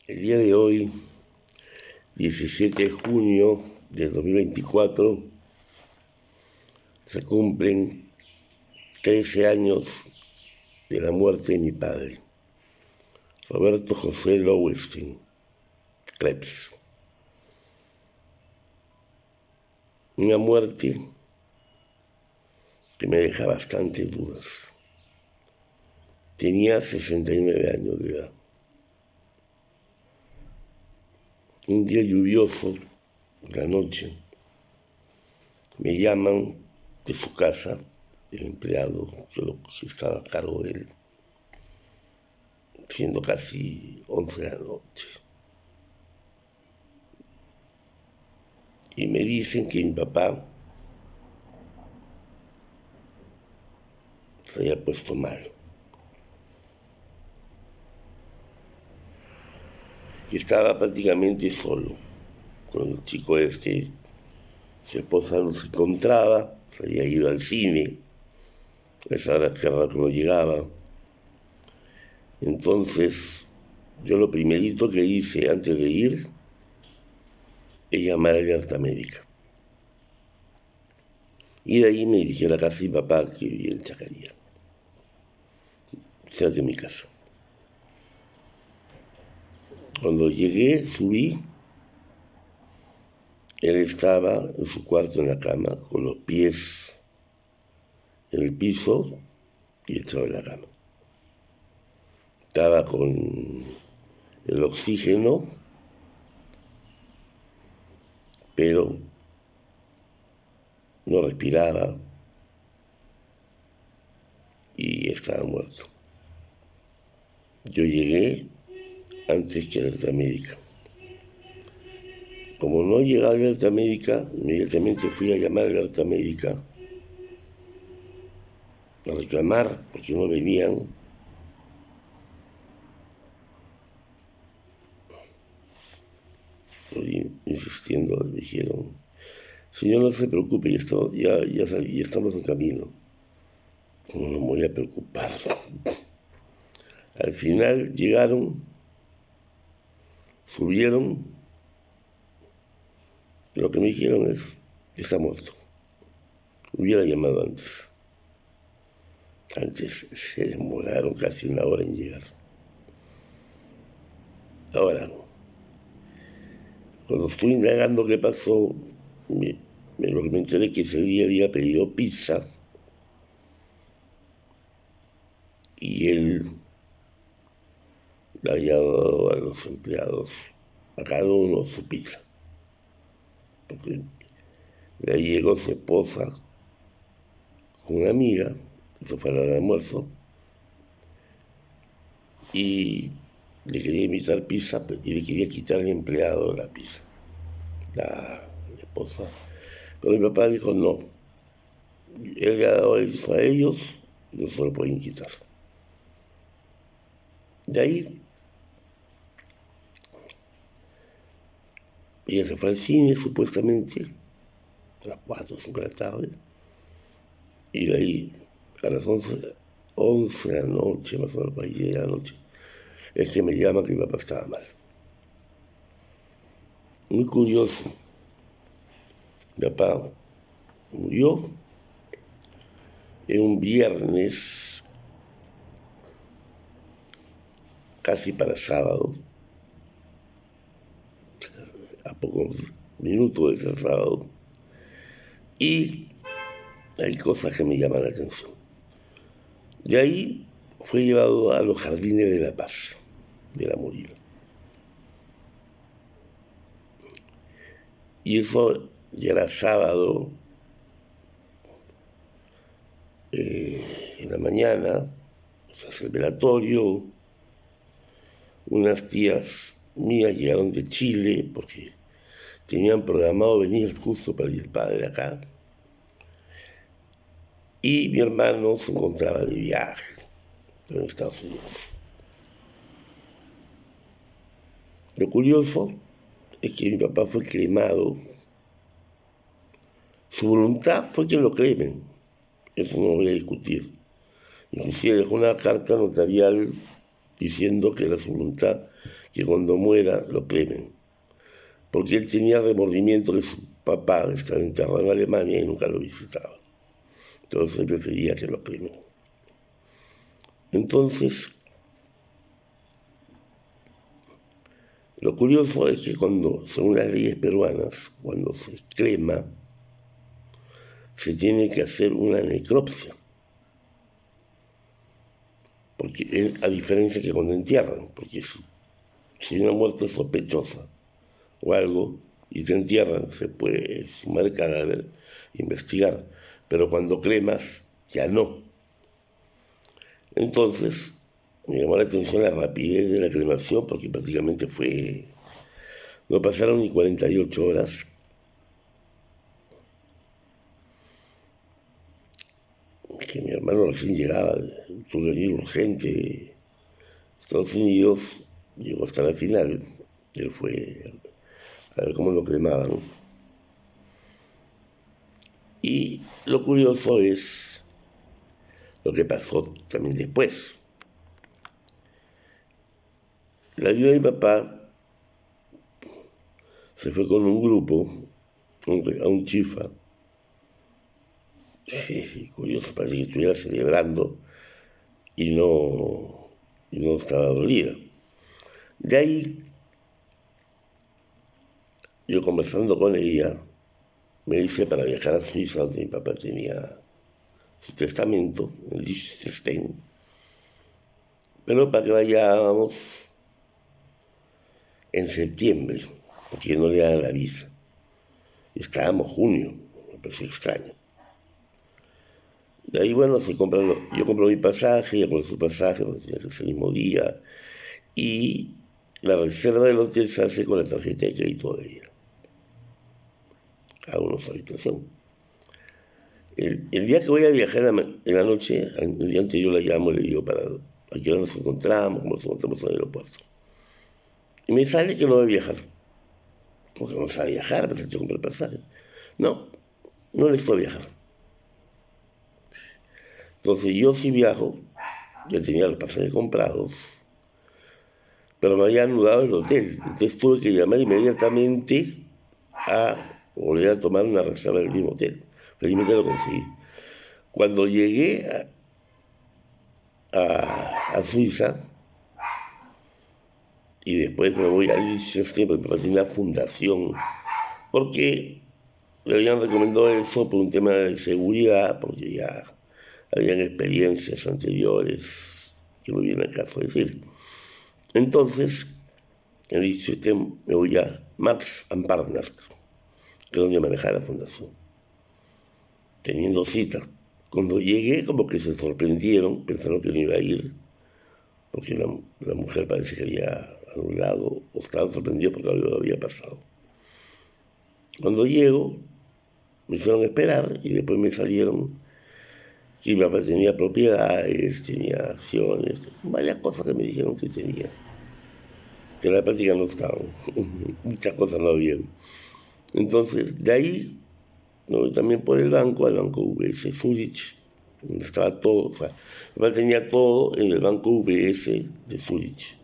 El día de hoy, 17 de junio de 2024, se cumplen 13 años de la muerte de mi padre, Roberto José Lowenstein Krebs. Una muerte que me deja bastantes dudas. Tenía 69 años de edad. Un día lluvioso, la noche, me llaman de su casa, el empleado que estaba a cargo de él, siendo casi 11 de la noche. Y me dicen que mi papá se había puesto mal. Y estaba prácticamente solo, con el chico su esposa no se encontraba, se había ido al cine, a esa hora que no llegaba. Entonces, yo lo primerito que hice antes de ir es llamar a Alerta América. Y de ahí me dirigí a la casa de mi papá, que vivía en Chacaría, cerca de mi casa. Cuando llegué, subí, él estaba en su cuarto en la cama, con los pies en el piso y echado en la cama. Estaba con el oxígeno, pero no respiraba y estaba muerto. Yo llegué antes que Alerta América. Como no llegaba Alerta América, inmediatamente fui a llamar a Alerta América a reclamar porque no venían. Estoy insistiendo, me dijeron, señor, no se preocupe, ya estamos en camino. No me voy a preocupar. Al final llegaron, subieron, lo que me dijeron es que está muerto. Hubiera llamado antes. Antes se demoraron casi una hora en llegar. Ahora, cuando estuve indagando qué pasó, lo que me enteré que ese día había pedido pizza y él le había dado a los empleados, a cada uno su pizza. Porque de ahí llegó su esposa con una amiga, eso fue a la hora de almuerzo, y le quería invitar pizza y le quería quitar al empleado la pizza, la esposa. Pero mi papá dijo no, él le ha dado eso a ellos, no se lo pueden quitar. De ahí ella se fue al cine supuestamente a las 4 o 5 de la tarde, y de ahí a las 11 de la noche, más o menos, para 10 de la noche, es que me llama que mi papá estaba mal. Muy curioso, mi papá murió en un viernes, casi para sábado, a pocos minutos de ser sábado, y hay cosas que me llaman la atención. De ahí fue llevado a los Jardines de la Paz, de la Murilo. Y eso ya era sábado, en la mañana, se hace el velatorio. Unas tías mías llegaron de Chile porque tenían programado venir justo para ir el padre acá. Y mi hermano se encontraba de viaje en Estados Unidos. Lo curioso es que mi papá fue cremado. Su voluntad fue que lo cremen. Eso no lo voy a discutir. Inclusive dejó una carta notarial diciendo que era su voluntad que cuando muera lo cremen, porque él tenía remordimiento que su papá estaba enterrado en Alemania y nunca lo visitaba. Entonces él prefería que lo cremen. Entonces, lo curioso es que según las leyes peruanas, cuando se crema, se tiene que hacer una necropsia. Porque a diferencia que cuando entierran, porque si hay una muerte sospechosa o algo y te entierran, se puede sumar el cadáver, investigar, pero cuando cremas, ya no. Entonces, me llamó la atención la rapidez de la cremación, porque prácticamente no pasaron ni 48 horas. Que mi hermano recién llegaba, tuvo que venir urgente de Estados Unidos, llegó hasta la final, él fue a ver cómo lo cremaban. Y lo curioso es lo que pasó también después. La viuda de mi papá se fue con un grupo a un chifa. Curioso, parece que estuviera celebrando y no estaba dolida. De ahí, yo conversando con ella, me dice para viajar a Suiza, donde mi papá tenía su testamento, el Liechtenstein, pero para que vayamos en septiembre, porque no le dan la visa. Estábamos junio, me pareció extraño. De ahí, bueno, yo compro mi pasaje, ella compró su pasaje, porque tenía que ser el mismo día, y la reserva del hotel se hace con la tarjeta de crédito de ella. Cada uno su habitación. El día que voy a viajar en la noche, el día anterior la llamo y le digo a qué hora nos encontramos, cómo nos encontramos en el aeropuerto. Y me sale que no voy a viajar. Porque no sabe viajar, pero yo compré el pasaje. No, no necesito viajar. Entonces yo sí viajo, ya tenía los pasajes comprados, pero me había anulado el hotel. Entonces tuve que llamar inmediatamente a volver a tomar una reserva del mismo hotel. Felizmente lo conseguí. Cuando llegué a Suiza, y después me voy a Liechtenstein, porque mi papá tiene una fundación, porque le habían recomendado eso por un tema de seguridad, porque ya habían experiencias anteriores que no viene al caso decir. Entonces, en Liechtenstein me voy a Max and Partners, que es donde manejaba la fundación, teniendo cita. Cuando llegué, como que se sorprendieron, pensaron que no iba a ir, porque la mujer parece que había anulado, o estaban sorprendidos porque algo había pasado. Cuando llego, me hicieron esperar y después me salieron que mi papá tenía propiedades, tenía acciones, varias cosas que me dijeron que tenía, que en la práctica no estaban, muchas cosas no habían. Entonces, de ahí, me voy también por el banco, al banco UBS Zurich, donde estaba todo, o sea, mi papá tenía todo en el banco UBS de Zurich,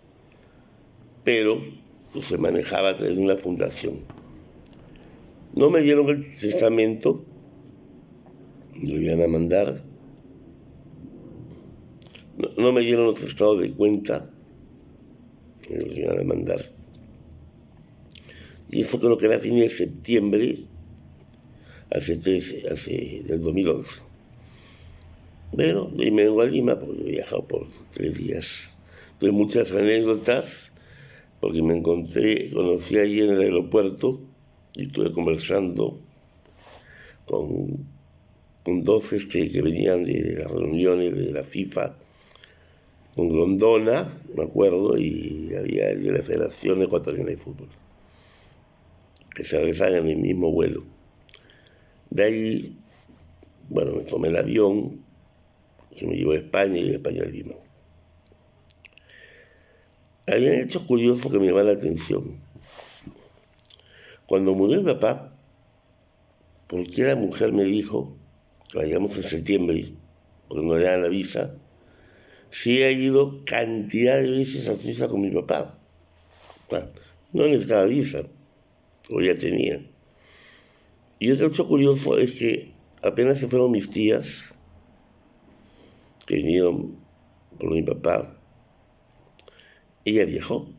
pero pues, se manejaba a través de una fundación. No me dieron el testamento, me lo iban a mandar. No me dieron los estados de cuenta, me lo iban a mandar. Y eso creo que era a fines de septiembre, del 2011. Bueno, y me vengo a Lima porque he viajado por 3 días. Tuve muchas anécdotas porque conocí allí en el aeropuerto y estuve conversando con dos que venían de las reuniones de la FIFA, con Grondona, me acuerdo, y había el de la Federación Ecuatoriana de Fútbol, que se regresaban en el mismo vuelo. De ahí, bueno, me tomé el avión que me llevó a España y de España a Lima. Habían hechos curiosos que me llamaban la atención. Cuando murió mi papá, porque la mujer me dijo que vayamos en septiembre, porque no le dan la visa, sí he ido cantidad de veces a Suiza con mi papá. No necesitaba visa, o ya tenía. Y otro hecho curioso es que apenas se fueron mis tías, que vinieron por mi papá, ella viajó.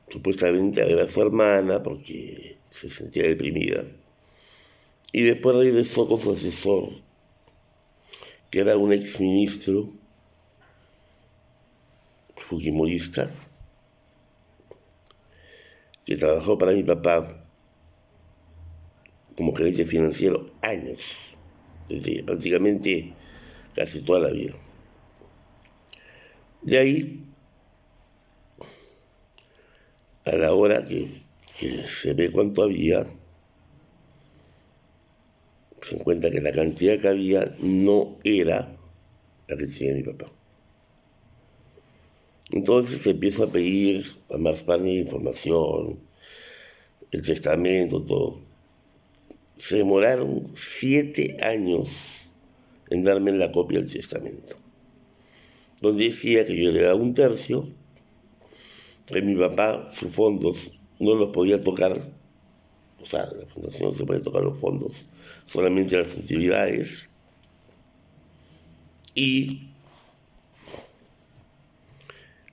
Supuestamente a ver a su hermana porque se sentía deprimida. Y después regresó con su asesor, que era un exministro fujimorista, que trabajó para mi papá como gerente financiero años, desde prácticamente casi toda la vida. De ahí, a la hora que se ve cuánto había, se encuentra que la cantidad que había no era la que tenía mi papá. Entonces se empieza a pedir a Marzpani información, el testamento, todo. Se demoraron 7 años en darme la copia del testamento, donde decía que yo le daba 1/3, que mi papá, sus fondos, no los podía tocar, o sea, la fundación no se puede tocar los fondos, solamente las utilidades, y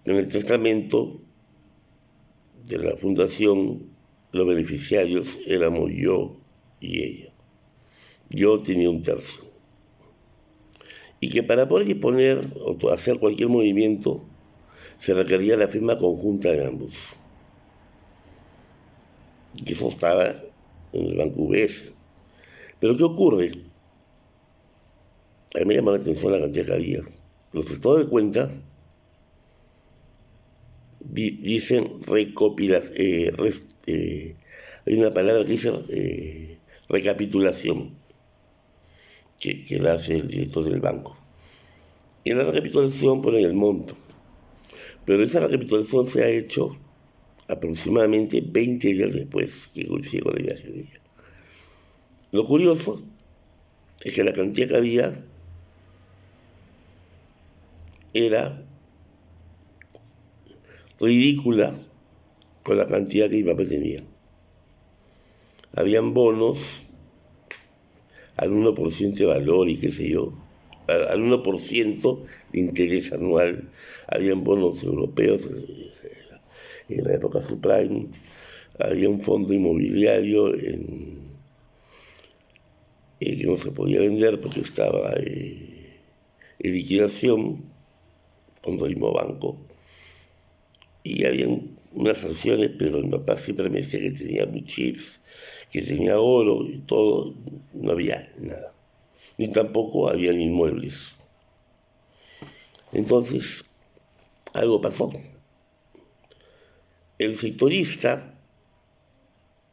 en el testamento de la fundación los beneficiarios éramos yo y ella. Yo tenía 1/3. Y que para poder disponer o hacer cualquier movimiento se requería la firma conjunta de ambos. Y eso estaba en el Banco UBS. Pero ¿qué ocurre? A mí me llama la atención la cantidad que había. Los estados de cuenta dicen hay una palabra que dice recapitulación, que la hace el director del banco. Y en la recapitulación ponen el monto. Pero esa recapitulación se ha hecho aproximadamente 20 días después que coincide con el viaje de ella. Lo curioso es que la cantidad que había era ridícula con la cantidad que mi papá tenía. Habían bonos al 1% de valor y qué sé yo, al 1% de interés anual. Habían bonos europeos en la época subprime. Había un fondo inmobiliario que no se podía vender porque estaba en liquidación, fondo del mismo banco. Y habían unas acciones, pero mi papá siempre me decía que tenía chips, que tenía oro y todo. No había nada. Ni tampoco habían inmuebles. Entonces, algo pasó. El sectorista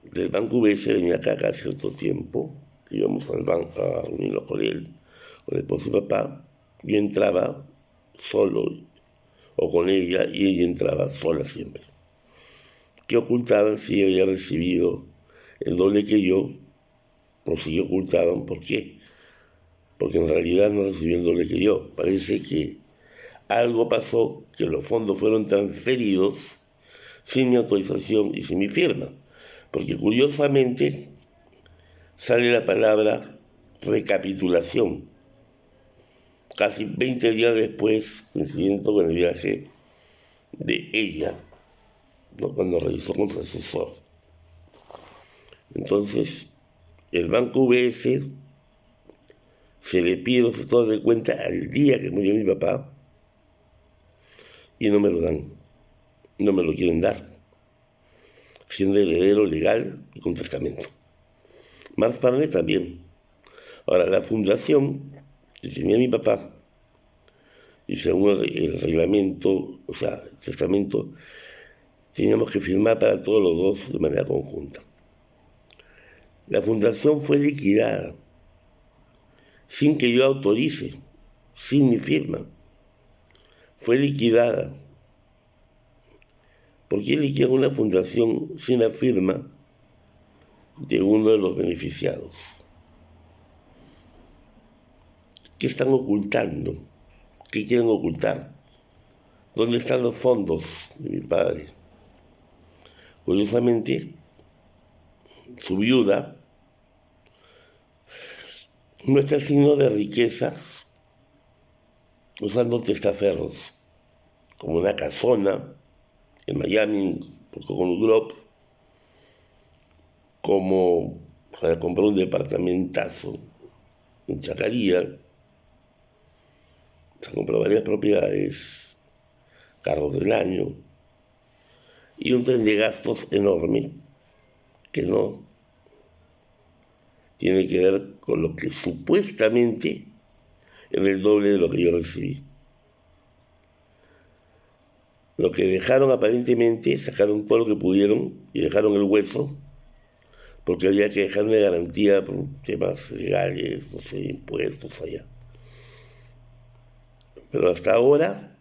del Banco UBS venía acá cada cierto tiempo, íbamos al banco a reunirnos con él, con el esposo y papá. Yo entraba solo o con ella y ella entraba sola siempre. ¿Qué ocultaban si ella había recibido el doble que yo? O si ocultaban, ¿por qué? Porque en realidad no recibió el doble que yo. Parece que algo pasó, que los fondos fueron transferidos sin mi autorización y sin mi firma. Porque curiosamente sale la palabra recapitulación, casi 20 días después, coincidiendo con el viaje de ella, ¿no? Cuando revisó con su asesor. Entonces, el Banco UBS se le pide los estados de cuenta al día que murió mi papá y no me lo dan, no me lo quieren dar, siendo heredero legal y con testamento. Marzpani también. Ahora, la fundación que tenía mi papá, y según el reglamento, o sea, el testamento, teníamos que firmar para todos los dos de manera conjunta. La fundación fue liquidada sin que yo autorice, sin mi firma. Fue liquidada. ¿Por qué liquidan una fundación sin la firma de uno de los beneficiados? ¿Qué están ocultando? ¿Qué quieren ocultar? ¿Dónde están los fondos de mi padre? Curiosamente, su viuda muestra signo de riquezas usando testaferros, como una casona en Miami, con un drop, como para comprar un departamentazo en Chacaría. Se compró varias propiedades, carros del año y un tren de gastos enorme que no tiene que ver con lo que supuestamente era el doble de lo que yo recibí. Lo que dejaron aparentemente, sacaron todo lo que pudieron y dejaron el hueso, porque había que dejar una garantía por temas legales, no sé, impuestos allá. Pero hasta ahora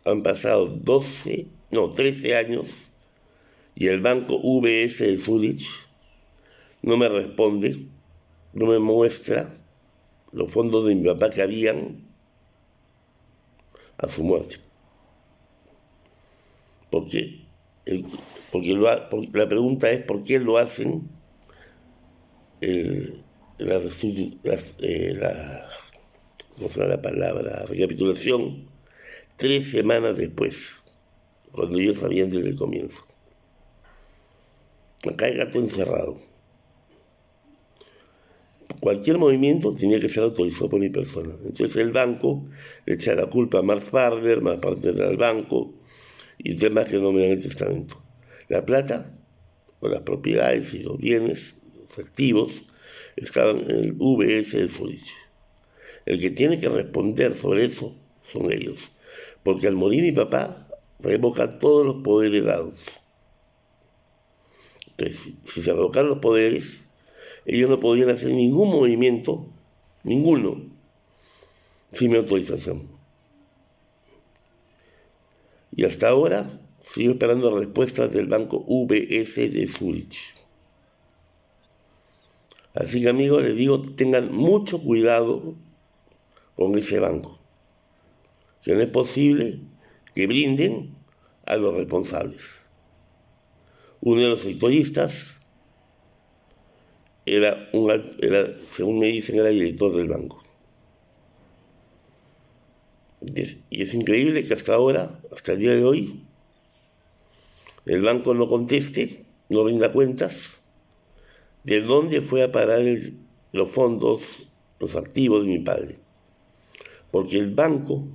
han pasado 13 años y el banco UBS de Zurich no me responde, no me muestra los fondos de mi papá que habían a su muerte. Porque la pregunta es por qué lo hacen la recapitulación 3 semanas después, cuando ellos sabían desde el comienzo. Acá hay gato encerrado. Cualquier movimiento tenía que ser autorizado por mi persona. Entonces el banco le echa la culpa a Marx Barber, más parte del banco, y temas que no me dan el testamento. La plata, o las propiedades y los bienes, los activos, estaban en el VS de Zurich. El que tiene que responder sobre eso son ellos. Porque al morir mi papá, revoca todos los poderes dados. Entonces, si se revocaron los poderes, ellos no podían hacer ningún movimiento, ninguno, sin mi autorización. Y hasta ahora sigo esperando respuestas del banco UBS de Zurich. Así que, amigos, les digo, tengan mucho cuidado con ese banco. Que no es posible que brinden a los responsables. Uno de los sectoristas era, según me dicen, era director del banco. Y es increíble que hasta ahora, hasta el día de hoy, el banco no conteste, no rinda cuentas de dónde fue a parar los fondos, los activos de mi padre. Porque el banco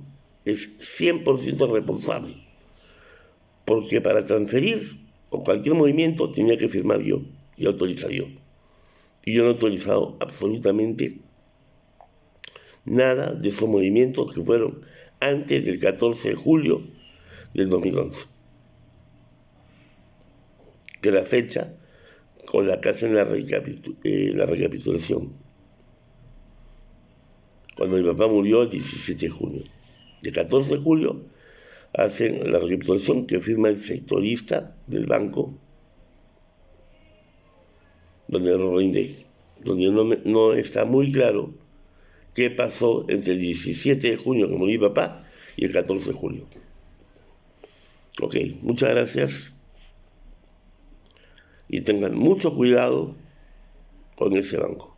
es 100% responsable. Porque para transferir o cualquier movimiento tenía que firmar yo y autorizar yo. Y yo no he autorizado absolutamente nada de esos movimientos que fueron antes del 14 de julio del 2011. Que la fecha con la que hacen la recapitulación. Cuando mi papá murió el 17 de junio. El 14 de julio hacen la recapitulación que firma el sectorista del banco, donde no rinde, donde no está muy claro qué pasó entre el 17 de junio que murió mi papá y el 14 de julio. Ok, muchas gracias y tengan mucho cuidado con ese banco.